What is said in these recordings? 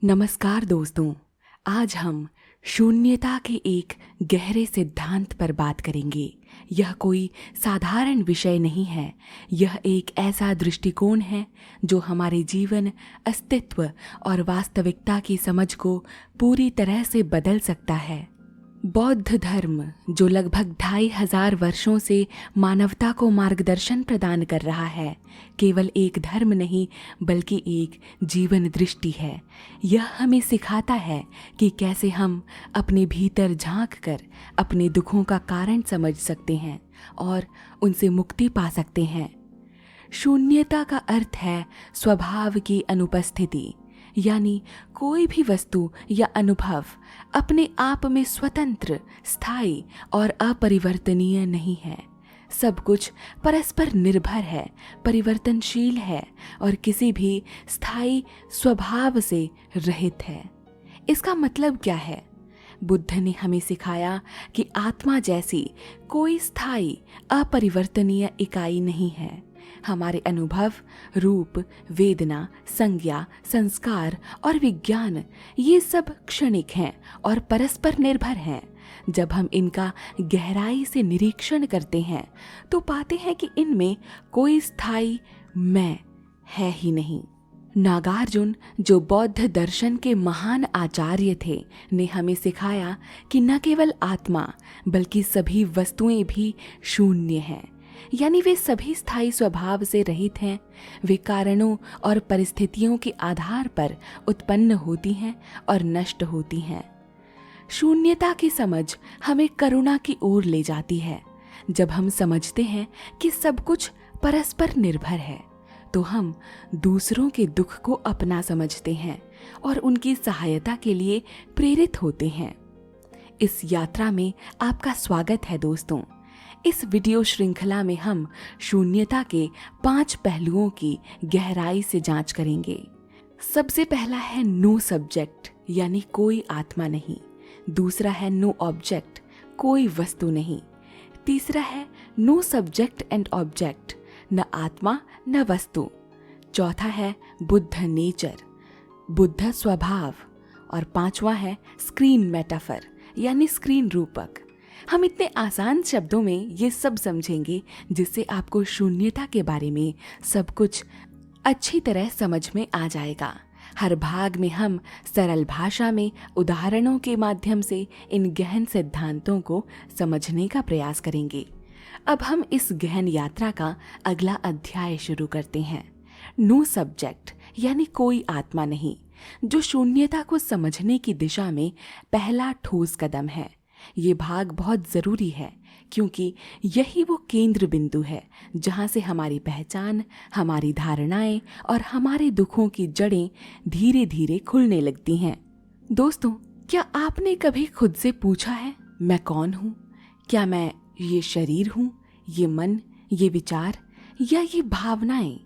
नमस्कार दोस्तों। आज हम शून्यता के एक गहरे सिद्धांत पर बात करेंगे। यह कोई साधारण विषय नहीं है। यह एक ऐसा दृष्टिकोण है जो हमारे जीवन, अस्तित्व और वास्तविकता की समझ को पूरी तरह से बदल सकता है। बौद्ध धर्म, जो लगभग 2500 वर्षों से मानवता को मार्गदर्शन प्रदान कर रहा है, केवल एक धर्म नहीं बल्कि एक जीवन दृष्टि है। यह हमें सिखाता है कि कैसे हम अपने भीतर झांक कर अपने दुखों का कारण समझ सकते हैं और उनसे मुक्ति पा सकते हैं। शून्यता का अर्थ है स्वभाव की अनुपस्थिति, यानी कोई भी वस्तु या अनुभव अपने आप में स्वतंत्र, स्थायी और अपरिवर्तनीय नहीं है। सब कुछ परस्पर निर्भर है, परिवर्तनशील है और किसी भी स्थायी स्वभाव से रहित है। इसका मतलब क्या है? बुद्ध ने हमें सिखाया कि आत्मा जैसी कोई स्थायी, अपरिवर्तनीय इकाई नहीं है। हमारे अनुभव, रूप, वेदना, संज्ञा, संस्कार और विज्ञान, ये सब क्षणिक हैं और परस्पर निर्भर हैं। जब हम इनका गहराई से निरीक्षण करते हैं तो पाते हैं कि इनमें कोई स्थायी मैं है ही नहीं। नागार्जुन, जो बौद्ध दर्शन के महान आचार्य थे, ने हमें सिखाया कि न केवल आत्मा बल्कि सभी वस्तुएं भी शून्य हैं, यानी वे सभी स्थायी स्वभाव से रहित हैं। वे कारणों और परिस्थितियों के आधार पर उत्पन्न होती हैं और नष्ट होती हैं। शून्यता की समझ हमें करुणा की ओर ले जाती है। जब हम समझते हैं कि सब कुछ परस्पर निर्भर है, तो हम दूसरों के दुख को अपना समझते हैं और उनकी सहायता के लिए प्रेरित होते हैं। इस यात्रा में आपका स्वागत है दोस्तों। इस वीडियो श्रृंखला में हम शून्यता के 5 पहलुओं की गहराई से जांच करेंगे। सबसे पहला है नो सब्जेक्ट, यानी कोई आत्मा नहीं। दूसरा है नो ऑब्जेक्ट, कोई वस्तु नहीं। तीसरा है नो सब्जेक्ट एंड ऑब्जेक्ट, न आत्मा न वस्तु। चौथा है बुद्ध नेचर, बुद्ध स्वभाव। और 5वां है स्क्रीन मेटाफर, यानी स्क्रीन रूपक। हम इतने आसान शब्दों में ये सब समझेंगे जिससे आपको शून्यता के बारे में सब कुछ अच्छी तरह समझ में आ जाएगा। हर भाग में हम सरल भाषा में उदाहरणों के माध्यम से इन गहन सिद्धांतों को समझने का प्रयास करेंगे। अब हम इस गहन यात्रा का अगला अध्याय शुरू करते हैं। नो सब्जेक्ट, यानी कोई आत्मा नहीं, जो शून्यता को समझने की दिशा में पहला ठोस कदम है। ये भाग बहुत ज़रूरी है क्योंकि यही वो केंद्र बिंदु है जहाँ से हमारी पहचान, हमारी धारणाएं और हमारे दुखों की जड़ें धीरे धीरे खुलने लगती हैं। दोस्तों, क्या आपने कभी खुद से पूछा है, मैं कौन हूँ? क्या मैं ये शरीर हूँ, ये मन, ये विचार या ये भावनाएं?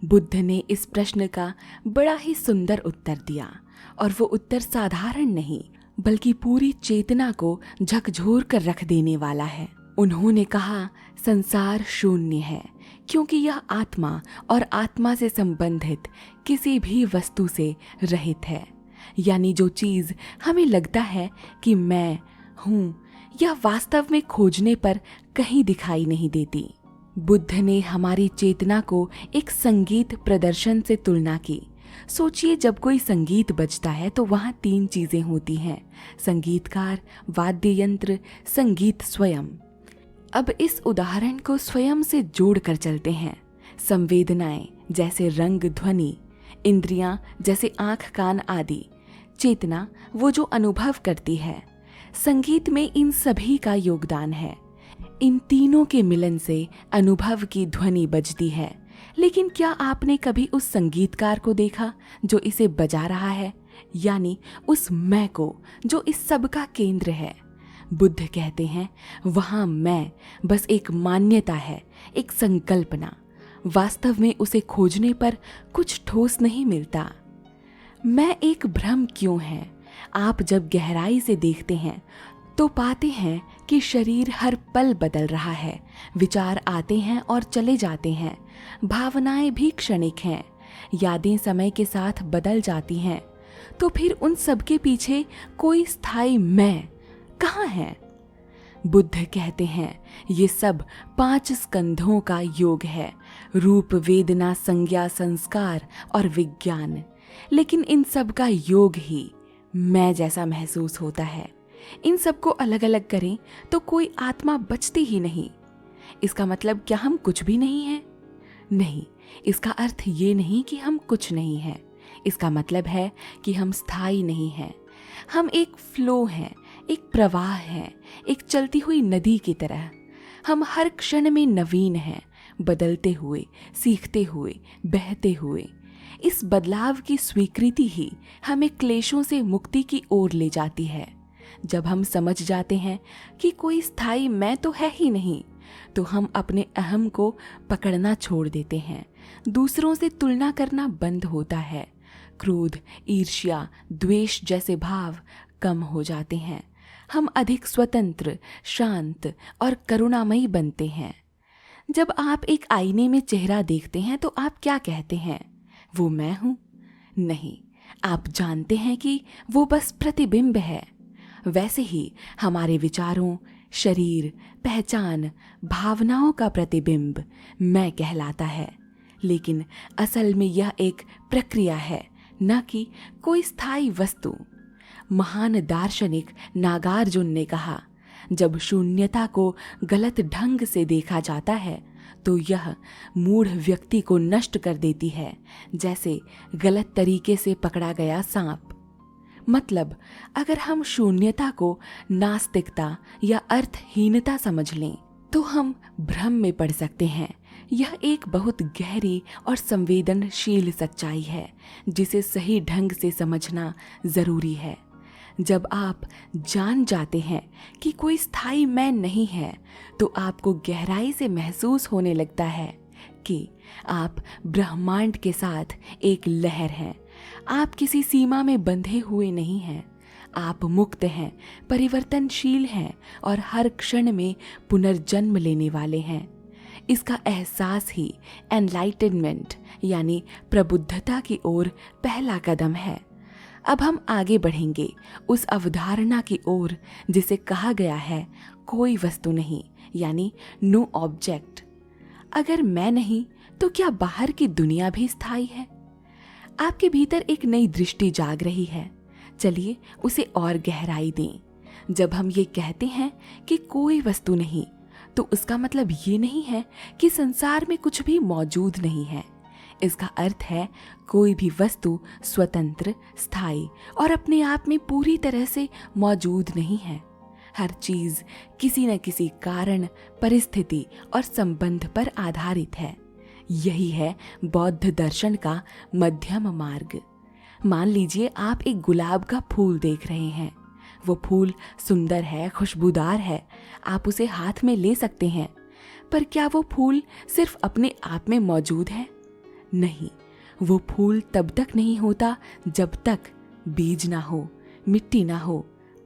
बुद्ध ने इस प्रश्न का बड़ा ही सुंदर उत्तर दिया, और वो उत्तर साधारण नहीं बल्कि पूरी चेतना को झकझोर कर रख देने वाला है। उन्होंने कहा, संसार शून्य है क्योंकि यह आत्मा और आत्मा से संबंधित किसी भी वस्तु से रहित है। यानी जो चीज हमें लगता है कि मैं हूँ, यह वास्तव में खोजने पर कहीं दिखाई नहीं देती। बुद्ध ने हमारी चेतना को एक संगीत प्रदर्शन से तुलना की। सोचिए, जब कोई संगीत बजता है तो वहाँ 3 चीजें होती हैं: संगीतकार, वाद्य यंत्र, संगीत स्वयं। अब इस उदाहरण को स्वयं से जोड़ कर चलते हैं। संवेदनाएं जैसे रंग, ध्वनि, इंद्रियां जैसे आंख, कान आदि, चेतना वो जो अनुभव करती है। संगीत में इन सभी का योगदान है। इन तीनों के मिलन से अनुभव की ध्वनि बजती है। लेकिन क्या आपने कभी उस संगीतकार को देखा जो इसे बजा रहा है, यानी उस मैं को जो इस सब का केंद्र है? बुद्ध कहते हैं, वहाँ मैं बस एक मान्यता है, एक संकल्पना। वास्तव में उसे खोजने पर कुछ ठोस नहीं मिलता। मैं एक भ्रम क्यों है? आप जब गहराई से देखते हैं तो पाते हैं कि शरीर हर पल बदल रहा है। विचार आते हैं और चले जाते हैं। भावनाएं भी क्षणिक हैं। यादें समय के साथ बदल जाती हैं। तो फिर उन सब के पीछे कोई स्थायी मैं कहाँ है? बुद्ध कहते हैं ये सब 5 स्कंधों का योग है, रूप, वेदना, संज्ञा, संस्कार और विज्ञान। लेकिन इन सब का योग ही मैं जैसा महसूस होता है। इन सब को अलग अलग करें तो कोई आत्मा बचती ही नहीं। इसका मतलब क्या हम कुछ भी नहीं हैं? नहीं, इसका अर्थ ये नहीं कि हम कुछ नहीं हैं। इसका मतलब है कि हम स्थायी नहीं हैं। हम एक फ्लो हैं, एक प्रवाह हैं, एक चलती हुई नदी की तरह। हम हर क्षण में नवीन हैं, बदलते हुए, सीखते हुए, बहते हुए। इस बदलाव की स्वीकृति ही हमें क्लेशों से मुक्ति की ओर ले जाती है। जब हम समझ जाते हैं कि कोई स्थायी मैं तो है ही नहीं, तो हम अपने अहम को पकड़ना छोड़ देते हैं। दूसरों से तुलना करना बंद होता है। क्रोध, ईर्ष्या, द्वेष जैसे भाव कम हो जाते हैं। हम अधिक स्वतंत्र, शांत और करुणामयी बनते हैं। जब आप एक आईने में चेहरा देखते हैं तो आप क्या कहते हैं? वो मैं हूँ? नहीं, आप जानते हैं कि वो बस प्रतिबिंब है। वैसे ही हमारे विचारों, शरीर, पहचान, भावनाओं का प्रतिबिंब मैं कहलाता है। लेकिन असल में यह एक प्रक्रिया है, न कि कोई स्थायी वस्तु। महान दार्शनिक नागार्जुन ने कहा, जब शून्यता को गलत ढंग से देखा जाता है तो यह मूढ़ व्यक्ति को नष्ट कर देती है, जैसे गलत तरीके से पकड़ा गया सांप। मतलब अगर हम शून्यता को नास्तिकता या अर्थहीनता समझ लें तो हम भ्रम में पड़ सकते हैं। यह एक बहुत गहरी और संवेदनशील सच्चाई है जिसे सही ढंग से समझना जरूरी है। जब आप जान जाते हैं कि कोई स्थायी मैं नहीं है तो आपको गहराई से महसूस होने लगता है कि आप ब्रह्मांड के साथ एक लहर हैं। आप किसी सीमा में बंधे हुए नहीं हैं। आप मुक्त हैं, परिवर्तनशील हैं और हर क्षण में पुनर्जन्म लेने वाले हैं। इसका एहसास ही एनलाइटनमेंट यानी प्रबुद्धता की ओर पहला कदम है। अब हम आगे बढ़ेंगे उस अवधारणा की ओर जिसे कहा गया है कोई वस्तु नहीं, यानी नो ऑब्जेक्ट। अगर मैं नहीं तो क्या बाहर की दुनिया भी स्थायी है? आपके भीतर एक नई दृष्टि जाग रही है। चलिए उसे और गहराई दें। जब हम ये कहते हैं कि कोई वस्तु नहीं, तो उसका मतलब ये नहीं है कि संसार में कुछ भी मौजूद नहीं है। इसका अर्थ है कोई भी वस्तु स्वतंत्र, स्थायी और अपने आप में पूरी तरह से मौजूद नहीं है। हर चीज किसी न किसी कारण, परिस्थिति और संबंध पर आधारित है। यही है बौद्ध दर्शन का मध्यम मार्ग। मान लीजिए आप एक गुलाब का फूल देख रहे हैं। वो फूल सुंदर है, खुशबूदार है, आप उसे हाथ में ले सकते हैं। पर क्या वो फूल सिर्फ अपने आप में मौजूद है? नहीं, वो फूल तब तक नहीं होता जब तक बीज ना हो, मिट्टी ना हो,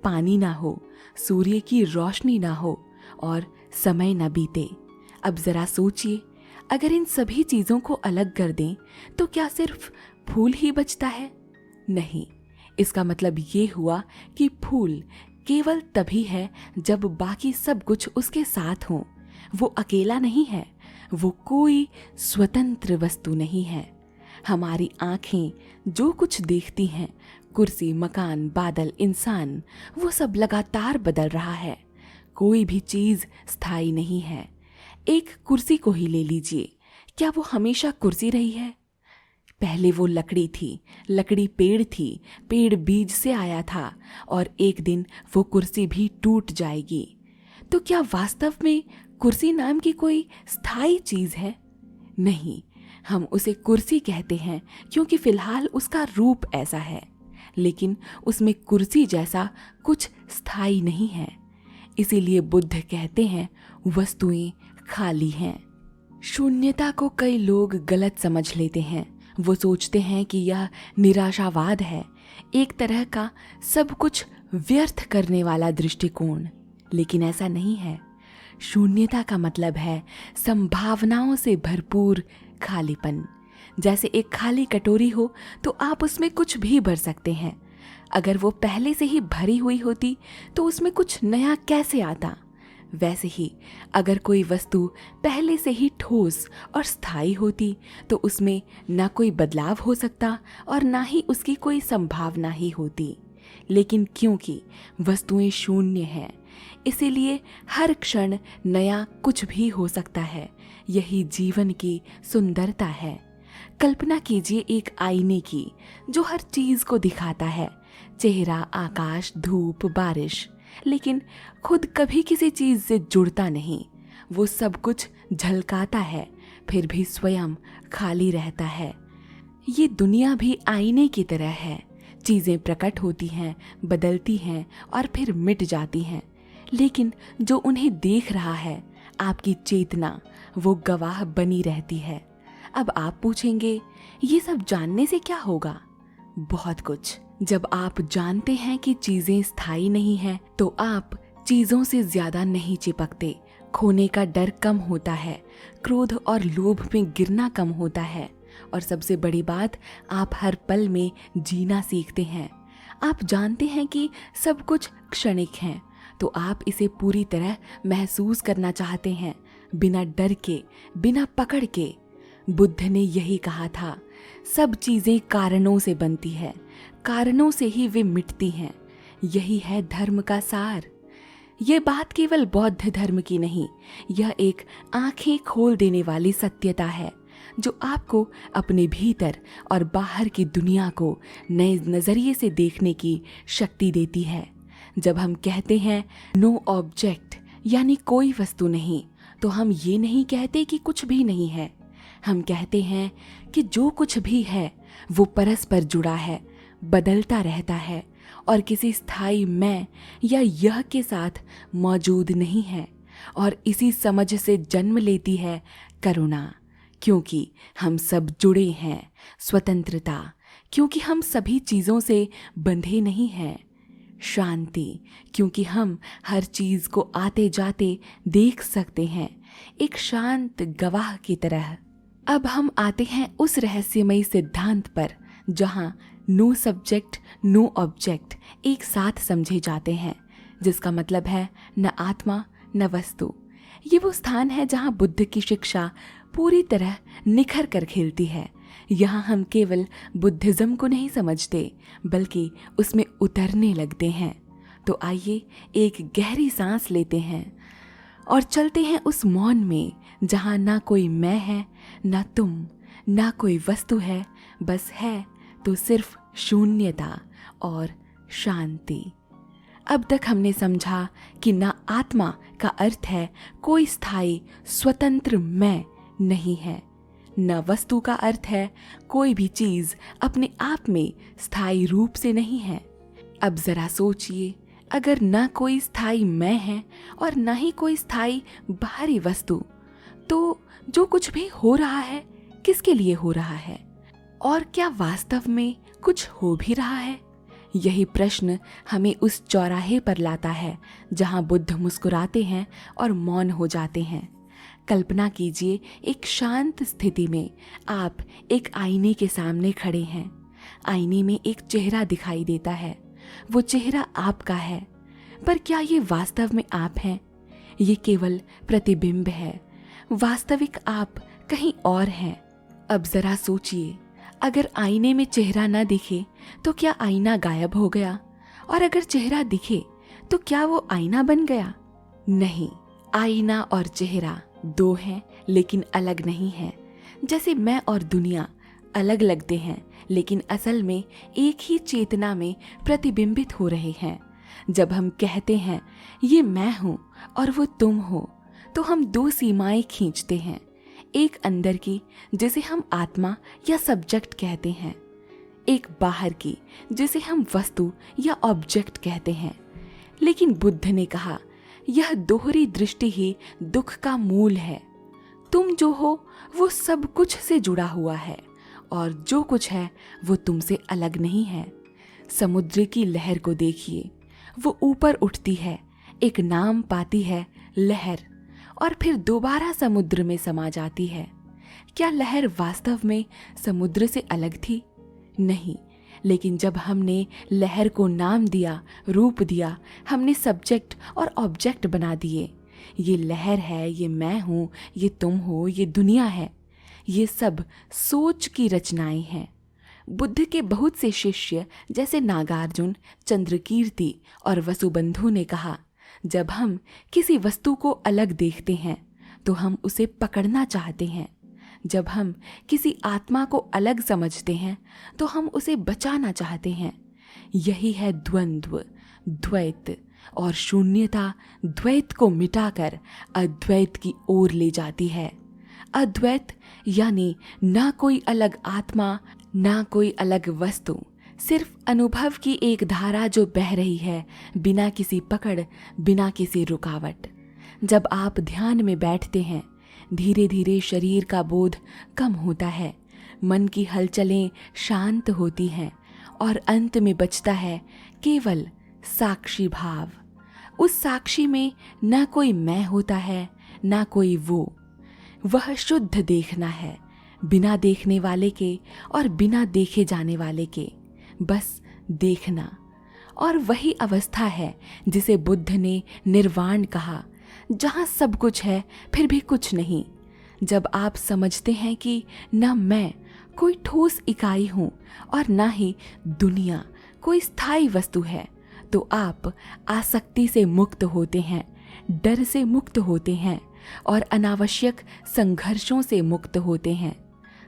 पानी ना हो, सूर्य की रोशनी ना हो और समय ना बीते। अब जरा सोचिए, अगर इन सभी चीजों को अलग कर दें तो क्या सिर्फ फूल ही बचता है? नहीं, इसका मतलब ये हुआ कि फूल केवल तभी है जब बाकी सब कुछ उसके साथ हो। वो अकेला नहीं है, वो कोई स्वतंत्र वस्तु नहीं है। हमारी आंखें जो कुछ देखती हैं, कुर्सी, मकान, बादल, इंसान, वो सब लगातार बदल रहा है। कोई भी चीज स्थायी नहीं है। एक कुर्सी को ही ले लीजिए, क्या वो हमेशा कुर्सी रही है? पहले वो लकड़ी थी, लकड़ी पेड़ थी, पेड़ बीज से आया था और एक दिन वो कुर्सी भी टूट जाएगी। तो क्या वास्तव में कुर्सी नाम की कोई स्थायी चीज है? नहीं, हम उसे कुर्सी कहते हैं क्योंकि फिलहाल उसका रूप ऐसा है, लेकिन उसमें कुर्सी जैसा कुछ स्थायी नहीं है। इसीलिए बुद्ध कहते हैं वस्तुएं खाली हैं। शून्यता को कई लोग गलत समझ लेते हैं। वो सोचते हैं कि यह निराशावाद है, एक तरह का सब कुछ व्यर्थ करने वाला दृष्टिकोण। लेकिन ऐसा नहीं है। शून्यता का मतलब है संभावनाओं से भरपूर खालीपन, जैसे एक खाली कटोरी हो तो आप उसमें कुछ भी भर सकते हैं। अगर वो पहले से ही भरी हुई होती तो उसमें कुछ नया कैसे आता। वैसे ही अगर कोई वस्तु पहले से ही ठोस और स्थायी होती तो उसमें ना कोई बदलाव हो सकता और ना ही उसकी कोई संभावना ही होती। लेकिन क्योंकि वस्तुएं शून्य हैं, इसीलिए हर क्षण नया कुछ भी हो सकता है। यही जीवन की सुंदरता है। कल्पना कीजिए एक आईने की जो हर चीज को दिखाता है, चेहरा, आकाश, धूप, बारिश, लेकिन खुद कभी किसी चीज से जुड़ता नहीं। वो सब कुछ झलकाता है, फिर भी स्वयं खाली रहता है। ये दुनिया भी आईने की तरह है। चीजें प्रकट होती हैं, बदलती हैं और फिर मिट जाती हैं, लेकिन जो उन्हें देख रहा है, आपकी चेतना, वो गवाह बनी रहती है। अब आप पूछेंगे, ये सब जानने से क्या होगा? बहुत कुछ। जब आप जानते हैं कि चीजें स्थायी नहीं हैं, तो आप चीजों से ज्यादा नहीं चिपकते। खोने का डर कम होता है, क्रोध और लोभ में गिरना कम होता है, और सबसे बड़ी बात, आप हर पल में जीना सीखते हैं। आप जानते हैं कि सब कुछ क्षणिक है, तो आप इसे पूरी तरह महसूस करना चाहते हैं, बिना डर के, बिना पकड़ के। बुद्ध ने यही कहा था, सब चीजें कारणों से बनती है, कारणों से ही वे मिटती हैं। यही है धर्म का सार। ये बात केवल बौद्ध धर्म की नहीं, यह एक आंखें खोल देने वाली सत्यता है, जो आपको अपने भीतर और बाहर की दुनिया को नए नजरिए से देखने की शक्ति देती है। जब हम कहते हैं नो ऑब्जेक्ट, यानी कोई वस्तु नहीं, तो हम ये नहीं कहते कि कुछ भी नहीं है। हम कहते हैं कि जो कुछ भी है वो परस्पर जुड़ा है, बदलता रहता है और किसी स्थायी मैं या यह के साथ मौजूद नहीं है। और इसी समझ से जन्म लेती है करुणा, क्योंकि हम सब जुड़े हैं। स्वतंत्रता, क्योंकि हम सभी चीज़ों से बंधे नहीं हैं। शांति, क्योंकि हम हर चीज़ को आते जाते देख सकते हैं, एक शांत गवाह की तरह। अब हम आते हैं उस रहस्यमयी सिद्धांत पर जहां नो सब्जेक्ट नो ऑब्जेक्ट एक साथ समझे जाते हैं, जिसका मतलब है न आत्मा न वस्तु। ये वो स्थान है जहां बुद्ध की शिक्षा पूरी तरह निखर कर खिलती है। यहाँ हम केवल बुद्धिज्म को नहीं समझते, बल्कि उसमें उतरने लगते हैं। तो आइए एक गहरी सांस लेते हैं और चलते हैं उस मौन में जहाँ ना कोई मैं है, ना तुम, ना कोई वस्तु है, बस है तो सिर्फ शून्यता और शांति। अब तक हमने समझा कि ना आत्मा का अर्थ है कोई स्थायी स्वतंत्र मैं नहीं है, न वस्तु का अर्थ है कोई भी चीज अपने आप में स्थायी रूप से नहीं है। अब जरा सोचिए, अगर न कोई स्थायी मैं है और न ही कोई स्थायी बाहरी वस्तु, तो जो कुछ भी हो रहा है किसके लिए हो रहा है? और क्या वास्तव में कुछ हो भी रहा है? यही प्रश्न हमें उस चौराहे पर लाता है जहां बुद्ध मुस्कुराते हैं और मौन हो जाते हैं। कल्पना कीजिए, एक शांत स्थिति में आप एक आईने के सामने खड़े हैं। आईने में एक चेहरा दिखाई देता है। वो चेहरा आपका है, पर क्या ये वास्तव में आप हैं? ये केवल प्रतिबिंब है। वास्तविक आप कहीं और हैं। अब जरा सोचिए, अगर आईने में चेहरा ना दिखे तो क्या आईना गायब हो गया? और अगर चेहरा दिखे तो क्या वो आईना बन गया? नहीं, आईना और चेहरा दो हैं लेकिन अलग नहीं हैं। जैसे मैं और दुनिया अलग लगते हैं, लेकिन असल में एक ही चेतना में प्रतिबिंबित हो रहे हैं। जब हम कहते हैं ये मैं हूँ और वो तुम हो, तो हम दो सीमाएं खींचते हैं। एक अंदर की, जिसे हम आत्मा या सब्जेक्ट कहते हैं, एक बाहर की, जिसे हम वस्तु या ऑब्जेक्ट कहते हैं। लेकिन बुद्ध ने कहा, यह दोहरी दृष्टि ही दुख का मूल है। तुम जो हो वो सब कुछ से जुड़ा हुआ है, और जो कुछ है वो तुमसे अलग नहीं है। समुद्र की लहर को देखिए, वो ऊपर उठती है, एक नाम पाती है लहर, और फिर दोबारा समुद्र में समा जाती है। क्या लहर वास्तव में समुद्र से अलग थी? नहीं, लेकिन जब हमने लहर को नाम दिया, रूप दिया, हमने सब्जेक्ट और ऑब्जेक्ट बना दिए। ये लहर है, ये मैं हूँ, ये तुम हो, ये दुनिया है। ये सब सोच की रचनाएं हैं। बुद्ध के बहुत से शिष्य जैसे नागार्जुन, चंद्रकीर्ति और वसुबंधु ने कहा, जब हम किसी वस्तु को अलग देखते हैं तो हम उसे पकड़ना चाहते हैं। जब हम किसी आत्मा को अलग समझते हैं तो हम उसे बचाना चाहते हैं। यही है द्वंद्व, द्वैत, और शून्यता द्वैत को मिटाकर अद्वैत की ओर ले जाती है। अद्वैत यानी ना कोई अलग आत्मा, ना कोई अलग वस्तु, सिर्फ अनुभव की एक धारा जो बह रही है, बिना किसी पकड़, बिना किसी रुकावट। जब आप ध्यान में बैठते हैं, धीरे धीरे शरीर का बोध कम होता है, मन की हलचलें शांत होती हैं और अंत में बचता है केवल साक्षी भाव। उस साक्षी में न कोई मैं होता है, न कोई वो। वह शुद्ध देखना है, बिना देखने वाले के और बिना देखे जाने वाले के, बस देखना। और वही अवस्था है जिसे बुद्ध ने निर्वाण कहा, जहाँ सब कुछ है फिर भी कुछ नहीं। जब आप समझते हैं कि न मैं कोई ठोस इकाई हूँ और न ही दुनिया कोई स्थायी वस्तु है, तो आप आसक्ति से मुक्त होते हैं, डर से मुक्त होते हैं और अनावश्यक संघर्षों से मुक्त होते हैं।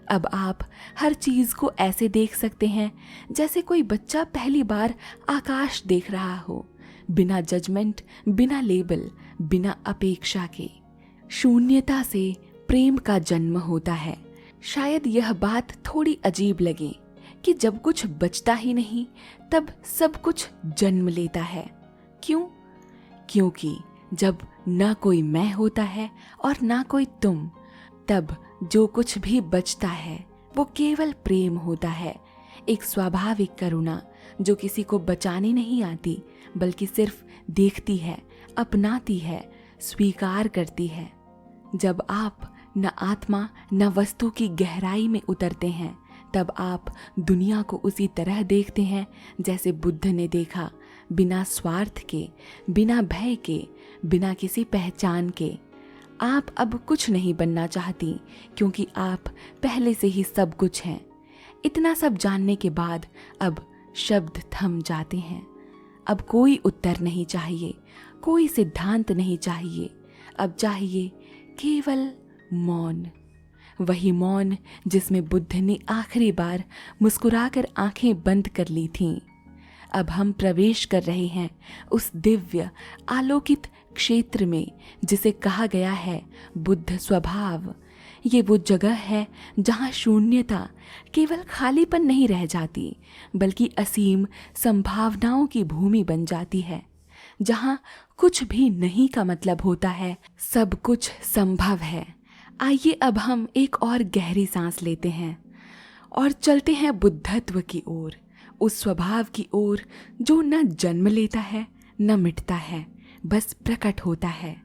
अब आप हर चीज को ऐसे देख सकते हैं जैसे कोई बच्चा पहली बार आकाश देख रहा हो, बिना जजमेंट, बिना लेबल, बिना अपेक्षा के। शून्यता से प्रेम का जन्म होता है। शायद यह बात थोड़ी अजीब लगे कि जब कुछ बचता ही नहीं तब सब कुछ जन्म लेता है। क्यों? क्योंकि जब ना कोई मैं होता है और ना कोई तुम, तब जो कुछ भी बचता है वो केवल प्रेम होता है। एक स्वाभाविक करुणा जो किसी को बचाने नहीं आती, बल्कि सिर्फ देखती है, अपनाती है, स्वीकार करती है। जब आप न आत्मा न वस्तु की गहराई में उतरते हैं, तब आप दुनिया को उसी तरह देखते हैं जैसे बुद्ध ने देखा, बिना स्वार्थ के, बिना भय के, बिना किसी पहचान के। आप अब कुछ नहीं बनना चाहती, क्योंकि आप पहले से ही सब कुछ हैं। इतना सब जानने के बाद अब शब्द थम जाते हैं। अब कोई उत्तर नहीं चाहिए, कोई सिद्धांत नहीं चाहिए। अब चाहिए केवल मौन। वही मौन जिसमें बुद्ध ने आखिरी बार मुस्कुराकर आंखें बंद कर ली थीं। अब हम प्रवेश कर रहे हैं उस दिव्य आलोकित क्षेत्र में जिसे कहा गया है बुद्ध स्वभाव। ये वो जगह है जहाँ शून्यता केवल खालीपन नहीं रह जाती, बल्कि असीम संभावनाओं की भूमि बन जाती है। जहाँ कुछ भी नहीं का मतलब होता है सब कुछ संभव है। आइए अब हम एक और गहरी सांस लेते हैं और चलते हैं बुद्धत्व की ओर, उस स्वभाव की ओर जो न जन्म लेता है न मिटता है, बस प्रकट होता है।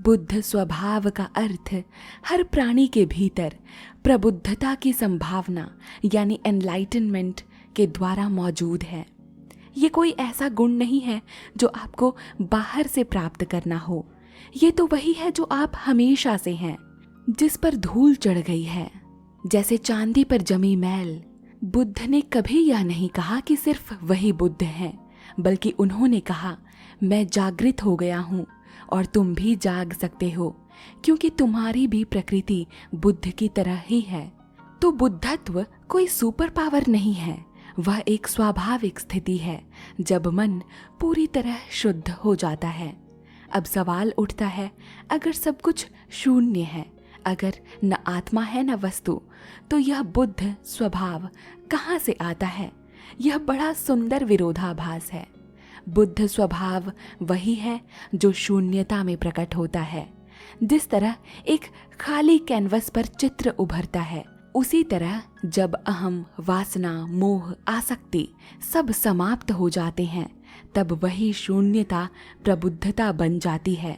बुद्ध स्वभाव का अर्थ हर प्राणी के भीतर प्रबुद्धता की संभावना यानी एनलाइटनमेंट के द्वारा मौजूद है। ये कोई ऐसा गुण नहीं है जो आपको बाहर से प्राप्त करना हो। ये तो वही है जो आप हमेशा से हैं, जिस पर धूल चढ़ गई है, जैसे चांदी पर जमी मैल। बुद्ध ने कभी यह नहीं कहा कि सिर्फ वही बुद्ध हैं, बल्कि उन्होंने कहा, मैं जागृत हो गया हूँ और तुम भी जाग सकते हो, क्योंकि तुम्हारी भी प्रकृति बुद्ध की तरह ही है। तो बुद्धत्व कोई सुपर पावर नहीं है, वह एक स्वाभाविक स्थिति है जब मन पूरी तरह शुद्ध हो जाता है। अब सवाल उठता है, अगर सब कुछ शून्य है, अगर न आत्मा है न वस्तु, तो यह बुद्ध स्वभाव कहाँ से आता है? यह बड़ा सुंदर विरोधाभास है। बुद्ध स्वभाव वही है जो शून्यता में प्रकट होता है। जिस तरह एक खाली कैनवस पर चित्र उभरता है, उसी तरह जब अहम, वासना, मोह, आसक्ति सब समाप्त हो जाते हैं, तब वही शून्यता प्रबुद्धता बन जाती है।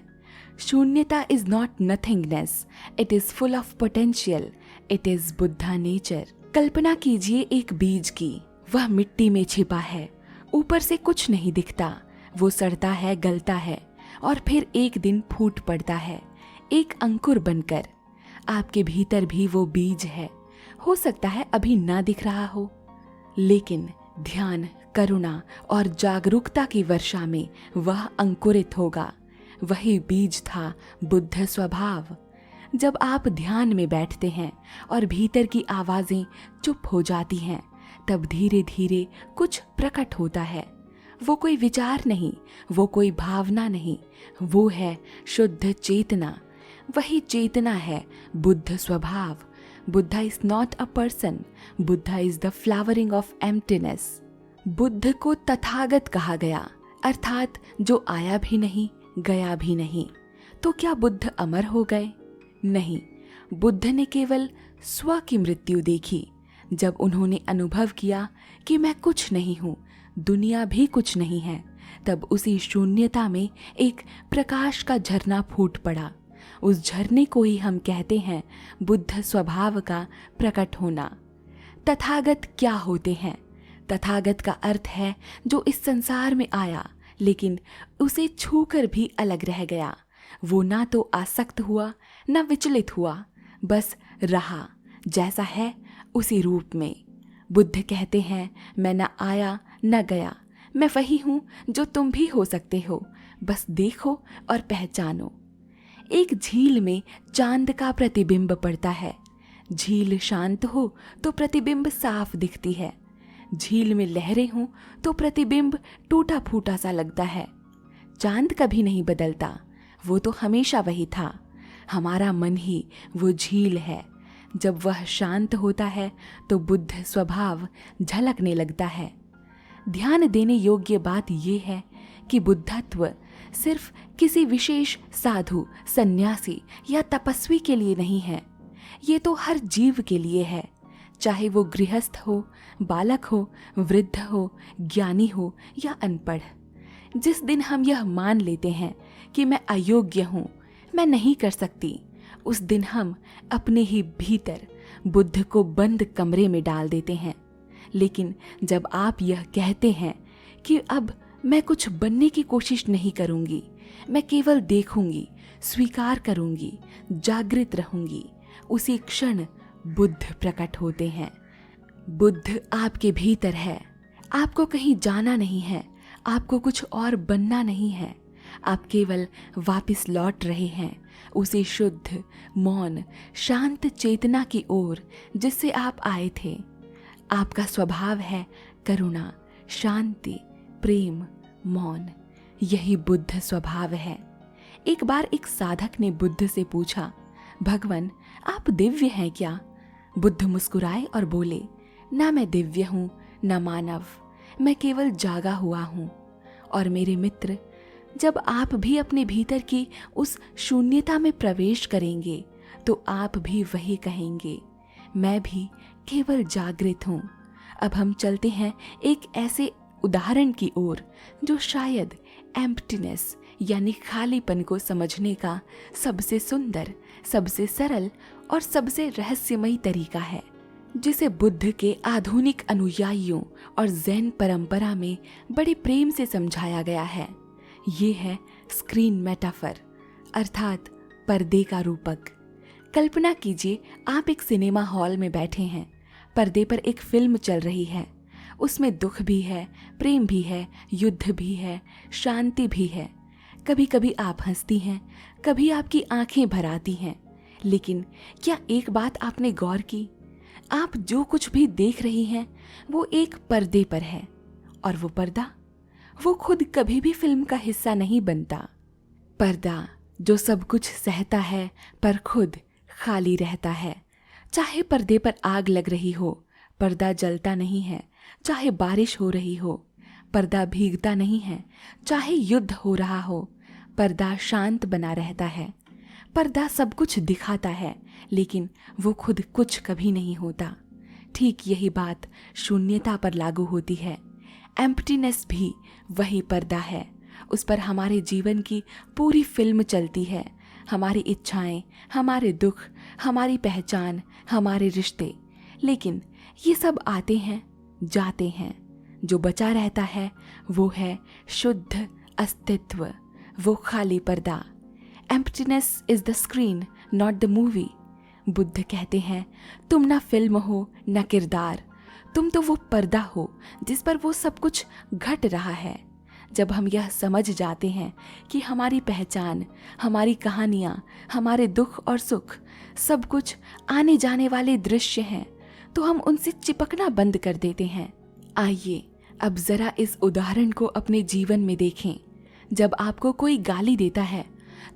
शून्यता is not nothingness, it is full of potential, it is Buddha nature. कल्पना कीजिए एक बीज की, वह मिट्टी में छिपा है, ऊपर से कुछ नहीं दिखता, वो सड़ता है, गलता है और फिर एक दिन फूट पड़ता है एक अंकुर बनकर। आपके भीतर भी वो बीज है, हो सकता है अभी ना दिख रहा हो, लेकिन ध्यान, करुणा और जागरूकता की वर्षा में वह अंकुरित होगा। वही बीज था बुद्ध स्वभाव। जब आप ध्यान में बैठते हैं और भीतर की आवाजें चुप हो जाती हैं, तब धीरे धीरे कुछ प्रकट होता है। वो कोई विचार नहीं, वो कोई भावना नहीं, वो है शुद्ध चेतना। वही चेतना है बुद्ध स्वभाव। Buddha is not a person, Buddha is the flowering of emptiness. Buddha को तथागत कहा गया, अर्थात जो आया भी नहीं, गया भी नहीं। तो क्या बुद्ध अमर हो गए? नहीं, बुद्ध ने केवल स्व की मृत्यु देखी। जब उन्होंने अनुभव किया कि मैं कुछ नहीं हूँ, दुनिया भी कुछ नहीं है, तब उसी शून्यता में एक प्रकाश का झरना फूट पड़ा। उस झरने को ही हम कहते हैं बुद्ध स्वभाव का प्रकट होना। तथागत क्या होते हैं? तथागत का अर्थ है जो इस संसार में आया लेकिन उसे छूकर भी अलग रह गया। वो ना तो आसक्त हुआ, ना विचलित हुआ, बस रहा जैसा है उसी रूप में। बुद्ध कहते हैं, मैं न आया न गया, मैं वही हूँ जो तुम भी हो सकते हो, बस देखो और पहचानो। एक झील में चांद का प्रतिबिंब पड़ता है। झील शांत हो तो प्रतिबिंब साफ दिखती है, झील में लहरें हों तो प्रतिबिंब टूटा फूटा सा लगता है। चांद कभी नहीं बदलता, वो तो हमेशा वही था। हमारा मन ही वो झील है। जब वह शांत होता है तो बुद्ध स्वभाव झलकने लगता है। ध्यान देने योग्य बात यह है कि बुद्धत्व सिर्फ किसी विशेष साधु, सन्यासी या तपस्वी के लिए नहीं है, ये तो हर जीव के लिए है, चाहे वो गृहस्थ हो, बालक हो, वृद्ध हो, ज्ञानी हो या अनपढ़। जिस दिन हम यह मान लेते हैं कि मैं अयोग्य हूँ, मैं नहीं कर सकती, उस दिन हम अपने ही भीतर बुद्ध को बंद कमरे में डाल देते हैं। लेकिन जब आप यह कहते हैं कि अब मैं कुछ बनने की कोशिश नहीं करूंगी, मैं केवल देखूंगी, स्वीकार करूंगी, जागृत रहूंगी, उसी क्षण बुद्ध प्रकट होते हैं। बुद्ध आपके भीतर है। आपको कहीं जाना नहीं है, आपको कुछ और बनना नहीं है, आप केवल वापस लौट रहे हैं उसी शुद्ध, मौन, शांत चेतना की ओर जिससे आप आए थे। आपका स्वभाव है करुणा, शांति, प्रेम, मौन। यही बुद्ध स्वभाव है। एक बार एक साधक ने बुद्ध से पूछा, भगवान आप दिव्य हैं क्या? बुद्ध मुस्कुराए और बोले, ना मैं दिव्य हूँ न मानव, मैं केवल जागा हुआ हूँ। और मेरे मित्र, जब आप भी अपने भीतर की उस शून्यता में प्रवेश करेंगे तो आप भी वही कहेंगे, मैं भी केवल जागृत हूँ। अब हम चलते हैं एक ऐसे उदाहरण की ओर जो शायद एम्प्टीनेस यानी खालीपन को समझने का सबसे सुंदर, सबसे सरल और सबसे रहस्यमयी तरीका है, जिसे बुद्ध के आधुनिक अनुयायियों और जैन परंपरा में बड़े प्रेम से समझाया गया है। ये है स्क्रीन मेटाफर, अर्थात पर्दे का रूपक। कल्पना कीजिए आप एक सिनेमा हॉल में बैठे हैं, पर्दे पर एक फिल्म चल रही है, उसमें दुख भी है, प्रेम भी है, युद्ध भी है, शांति भी है। कभी कभी आप हंसती हैं, कभी आपकी आंखें भर आती हैं, लेकिन क्या एक बात आपने गौर की? आप जो कुछ भी देख रही हैं वो एक पर्दे पर है, और वो पर्दा, वो खुद कभी भी फिल्म का हिस्सा नहीं बनता। पर्दा जो सब कुछ सहता है पर खुद खाली रहता है। चाहे पर्दे पर आग लग रही हो, पर्दा जलता नहीं है। चाहे बारिश हो रही हो, पर्दा भीगता नहीं है। चाहे युद्ध हो रहा हो, पर्दा शांत बना रहता है। पर्दा सब कुछ दिखाता है, लेकिन वो खुद कुछ कभी नहीं होता। ठीक यही बात शून्यता पर लागू होती है। एम्प्टीनेस भी वही पर्दा है, उस पर हमारे जीवन की पूरी फिल्म चलती है। हमारी इच्छाएं, हमारे दुख, हमारी पहचान, हमारे रिश्ते। लेकिन ये सब आते हैं, जाते हैं। जो बचा रहता है वो है शुद्ध अस्तित्व, वो खाली पर्दा। Emptiness is the screen, not the movie. Buddha कहते हैं, तुम ना फिल्म हो ना किरदार, तुम तो वो पर्दा हो जिस पर वो सब कुछ घट रहा है। जब हम यह समझ जाते हैं कि हमारी पहचान, हमारी कहानियाँ, हमारे दुख और सुख सब कुछ आने जाने वाले दृश्य हैं, तो हम उनसे चिपकना बंद कर देते हैं। आइए अब जरा इस उदाहरण को अपने जीवन में देखें। जब आपको कोई गाली देता है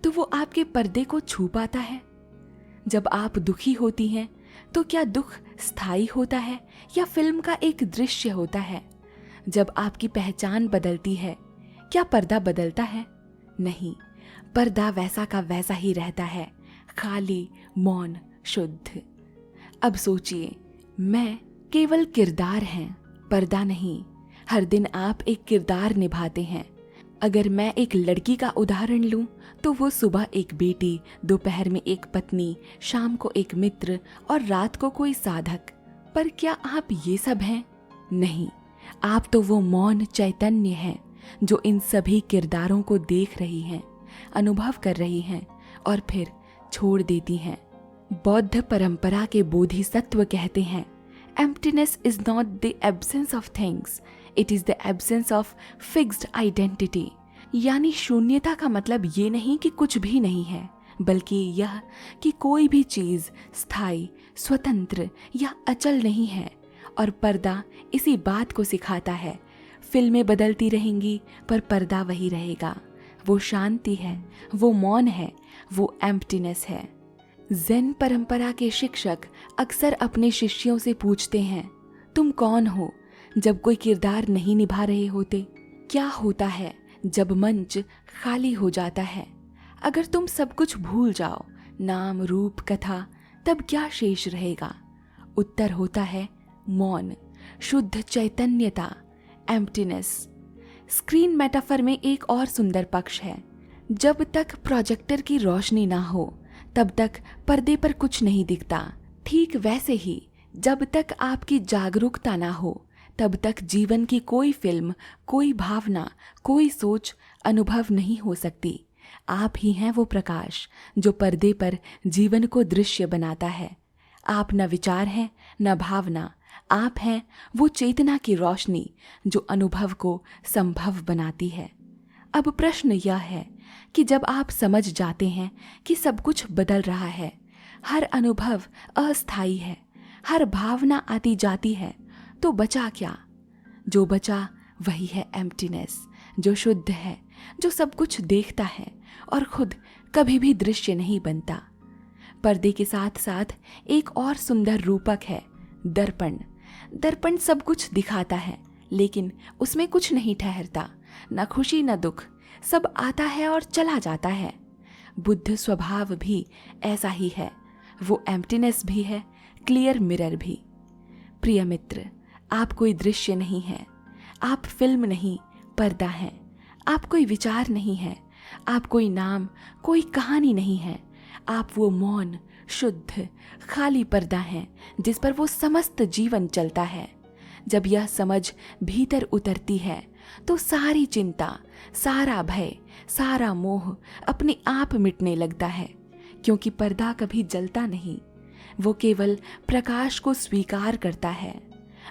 तो वो आपके पर्दे को छू पाता है। जब आप दुखी होती हैं तो क्या दुख स्थायी होता है या फिल्म का एक दृश्य होता है? जब आपकी पहचान बदलती है, क्या पर्दा बदलता है? नहीं, पर्दा वैसा का वैसा ही रहता है, खाली, मौन, शुद्ध। अब सोचिए, मैं केवल किरदार हैं, पर्दा नहीं। हर दिन आप एक किरदार निभाते हैं। अगर मैं एक लड़की का उदाहरण लूं तो वो सुबह एक बेटी, दोपहर में एक पत्नी, शाम को एक मित्र और रात को कोई साधक। पर क्या आप ये सब हैं? नहीं, आप तो वो मौन चैतन्य हैं जो इन सभी किरदारों को देख रही हैं, अनुभव कर रही हैं और फिर छोड़ देती हैं। बौद्ध परंपरा के बोधिसत्व कहते हैं, emptiness is not the absence of things, it is the absence of fixed identity. यानी शून्यता का मतलब ये नहीं कि कुछ भी नहीं है, बल्कि यह कि कोई भी चीज स्थायी, स्वतंत्र या अचल नहीं है। और पर्दा इसी बात को सिखाता है। फिल्में बदलती रहेंगी पर पर्दा वही रहेगा। वो शांति है, वो मौन है, वो एम्प्टीनेस है। ज़ेन परंपरा के शिक्षक अक्सर अपने शिष्यों से पूछते हैं, तुम कौन हो जब कोई किरदार नहीं निभा रहे होते? क्या होता है जब मंच खाली हो जाता है? अगर तुम सब कुछ भूल जाओ, नाम, रूप, कथा, तब क्या शेष रहेगा? उत्तर होता है मौन, शुद्ध चैतन्यता, एम्प्टीनेस। स्क्रीन मेटाफर में एक और सुंदर पक्ष है। जब तक प्रोजेक्टर की रोशनी ना हो तब तक पर्दे पर कुछ नहीं दिखता। ठीक वैसे ही जब तक आपकी जागरूकता ना हो तब तक जीवन की कोई फिल्म, कोई भावना, कोई सोच अनुभव नहीं हो सकती। आप ही हैं वो प्रकाश जो पर्दे पर जीवन को दृश्य बनाता है। आप न विचार हैं न भावना, आप हैं वो चेतना की रोशनी जो अनुभव को संभव बनाती है। अब प्रश्न यह है कि जब आप समझ जाते हैं कि सब कुछ बदल रहा है, हर अनुभव अस्थायी है, हर भावना आती जाती है, तो बचा क्या? जो बचा वही है एम्प्टीनेस, जो शुद्ध है, जो सब कुछ देखता है और खुद कभी भी दृश्य नहीं बनता। पर्दे के साथ साथ एक और सुंदर रूपक है, दर्पण। दर्पण सब कुछ दिखाता है, लेकिन उसमें कुछ नहीं ठहरता, न खुशी न दुख, सब आता है और चला जाता है। बुद्ध स्वभाव भी ऐसा ही है, वो एम्प्टीनेस भी है, क्लियर मिरर भी। प्रिय मित्र, आप कोई दृश्य नहीं है, आप फिल्म नहीं, पर्दा हैं। आप कोई विचार नहीं है, आप कोई नाम, कोई कहानी नहीं है। आप वो मौन, शुद्ध, खाली पर्दा हैं जिस पर वो समस्त जीवन चलता है। जब यह समझ भीतर उतरती है तो सारी चिंता, सारा भय, सारा मोह अपने आप मिटने लगता है, क्योंकि पर्दा कभी जलता नहीं, वो केवल प्रकाश को स्वीकार करता है।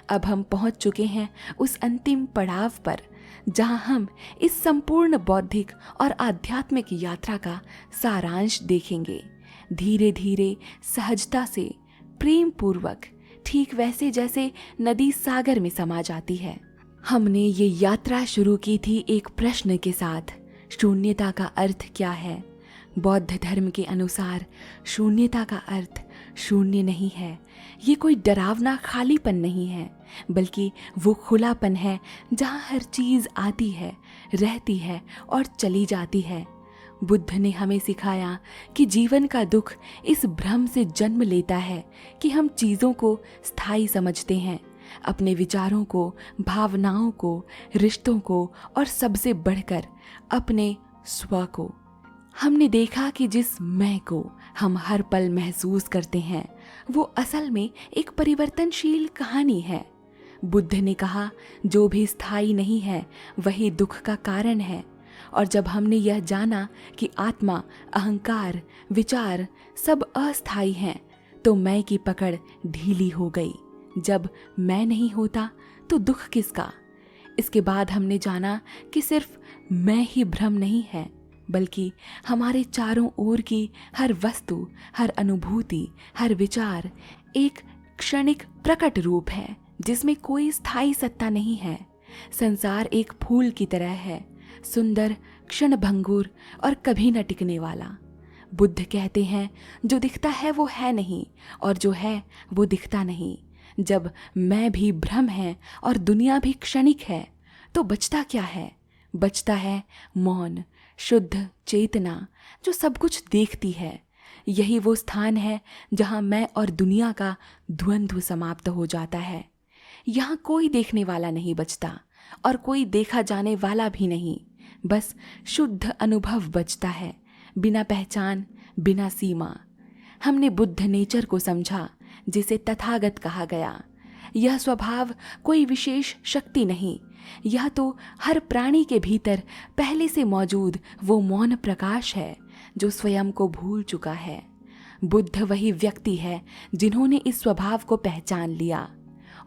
अब हम पहुंच चुके हैं उस अंतिम पड़ाव पर जहां हम इस संपूर्ण बौद्धिक और आध्यात्मिक यात्रा का सारांश देखेंगे। धीरे धीरे, सहजता से, प्रेम पूर्वक, ठीक वैसे जैसे नदी सागर में समा जाती है। हमने ये यात्रा शुरू की थी एक प्रश्न के साथ, शून्यता का अर्थ क्या है? बौद्ध धर्म के अनुसार शून्यता का अर्थ शून्य नहीं है, ये कोई डरावना खालीपन नहीं है, बल्कि वो खुलापन है जहाँ हर चीज़ आती है, रहती है और चली जाती है। बुद्ध ने हमें सिखाया कि जीवन का दुख इस भ्रम से जन्म लेता है कि हम चीज़ों को स्थायी समझते हैं, अपने विचारों को, भावनाओं को, रिश्तों को और सबसे बढ़कर अपने स्व को। हमने देखा कि जिस मैं को हम हर पल महसूस करते हैं वो असल में एक परिवर्तनशील कहानी है। बुद्ध ने कहा, जो भी स्थायी नहीं है वही दुख का कारण है। और जब हमने यह जाना कि आत्मा, अहंकार, विचार सब अस्थायी हैं, तो मैं की पकड़ ढीली हो गई। जब मैं नहीं होता तो दुख किसका? इसके बाद हमने जाना कि सिर्फ मैं ही भ्रम नहीं है, बल्कि हमारे चारों ओर की हर वस्तु, हर अनुभूति, हर विचार एक क्षणिक प्रकट रूप है जिसमें कोई स्थायी सत्ता नहीं है। संसार एक फूल की तरह है, सुंदर, क्षणभंगुर और कभी न टिकने वाला। बुद्ध कहते हैं, जो दिखता है वो है नहीं और जो है वो दिखता नहीं। जब मैं भी भ्रम है और दुनिया भी क्षणिक है तो बचता क्या है? बचता है मौन, शुद्ध चेतना जो सब कुछ देखती है। यही वो स्थान है जहाँ मैं और दुनिया का द्वंद्व समाप्त हो जाता है। यहाँ कोई देखने वाला नहीं बचता और कोई देखा जाने वाला भी नहीं, बस शुद्ध अनुभव बचता है, बिना पहचान, बिना सीमा। हमने बुद्ध नेचर को समझा, जिसे तथागत कहा गया। यह स्वभाव कोई विशेष शक्ति नहीं, यह तो हर प्राणी के भीतर पहले से मौजूद वो मौन प्रकाश है जो स्वयं को भूल चुका है। बुद्ध वही व्यक्ति है जिन्होंने इस स्वभाव को पहचान लिया,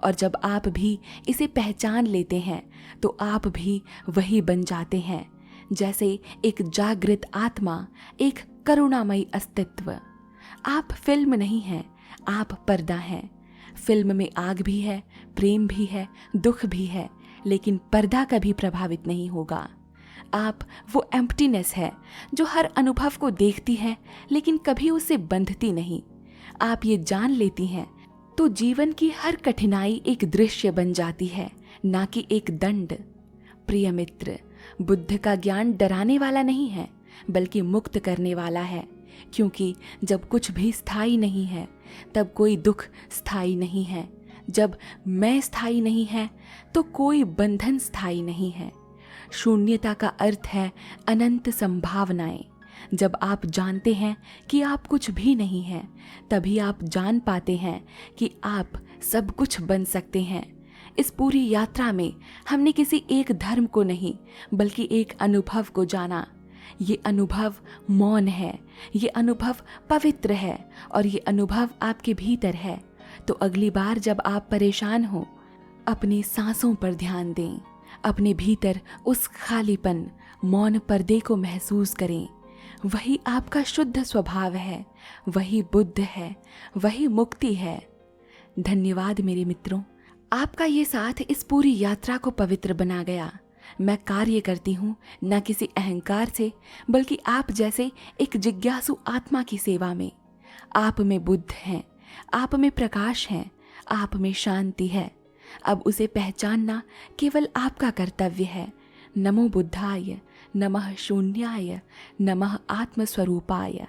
और जब आप भी इसे पहचान लेते हैं तो आप भी वही बन जाते हैं, जैसे एक जागृत आत्मा, एक करुणामयी अस्तित्व। आप फिल्म नहीं हैं, आप पर्दा हैं। फिल्म में आग भी है, प्रेम भी है, दुख भी है, लेकिन पर्दा कभी प्रभावित नहीं होगा। आप वो एम्प्टीनेस है जो हर अनुभव को देखती है लेकिन कभी उसे बंधती नहीं। आप ये जान लेती हैं तो जीवन की हर कठिनाई एक दृश्य बन जाती है, ना कि एक दंड। प्रिय मित्र, बुद्ध का ज्ञान डराने वाला नहीं है बल्कि मुक्त करने वाला है, क्योंकि जब कुछ भी स्थायी नहीं है तब कोई दुख स्थायी नहीं है। जब मैं स्थायी नहीं है तो कोई बंधन स्थायी नहीं है। शून्यता का अर्थ है अनंत संभावनाएं। जब आप जानते हैं कि आप कुछ भी नहीं हैं, तभी आप जान पाते हैं कि आप सब कुछ बन सकते हैं। इस पूरी यात्रा में हमने किसी एक धर्म को नहीं बल्कि एक अनुभव को जाना। ये अनुभव मौन है, ये अनुभव पवित्र है और ये अनुभव आपके भीतर है। तो अगली बार जब आप परेशान हो, अपनी सांसों पर ध्यान दें, अपने भीतर उस खालीपन, मौन पर्दे को महसूस करें। वही आपका शुद्ध स्वभाव है, वही बुद्ध है, वही मुक्ति है। धन्यवाद मेरे मित्रों, आपका ये साथ इस पूरी यात्रा को पवित्र बना गया। मैं कार्य करती हूँ न किसी अहंकार से, बल्कि आप जैसे एक जिज्ञासु आत्मा की सेवा में। आप में बुद्ध हैं, आप में प्रकाश है, आप में शांति है। अब उसे पहचानना केवल आपका कर्तव्य है। नमो बुद्धाय, नमः शून्याय, नमः आत्मस्वरूपाय।